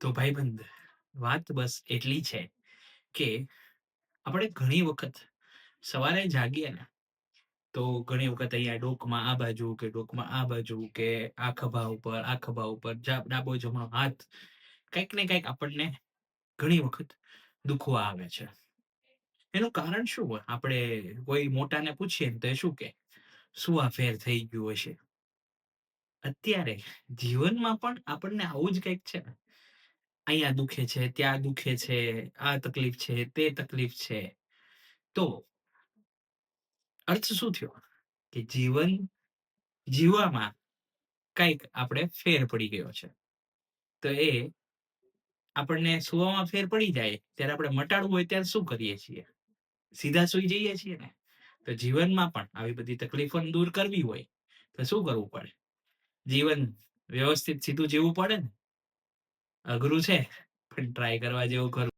તો ભાઈબંધ, વાત બસ એટલી છે કે આપણે ઘણી વખત સવારે જાગીએ ને તો ઘણી વખત અહીંયા ડોકમાં આ બાજુ કે ડોકમાં આ બાજુ કે આ ખભા ઉપર ડાબો જમણો હાથ કંઈક ને કંઈક આપણને ઘણી વખત દુખવા આવે છે. એનું કારણ શું હોય? આપણે કોઈ મોટાને પૂછીએ ને તો એ શું કે શું આ ફેર થઈ ગયું હશે? અત્યારે જીવનમાં પણ આપણને આવું જ કંઈક છે ને. અહીંયા દુખે છે, ત્યાં દુખે છે, આ તકલીફ છે, તે તકલીફ છે. તો અર્થ શું થયો? કે જીવન જીવવામાં કંઈક આપણે ફેર પડી ગયો છે. તો એ આપણને સૂવામાં ફેર પડી જાય ત્યારે આપણે મટાડવું હોય ત્યારે શું કરીએ છીએ? સીધા સૂઈ જઈએ છીએ ને. તો જીવનમાં પણ આવી બધી તકલીફોને દૂર કરવી હોય તો શું કરવું પડે? જીવન વ્યવસ્થિત સીધું જીવવું પડે ને. અઘરું છે પણ ટ્રાય કરવા જેવું ખરું.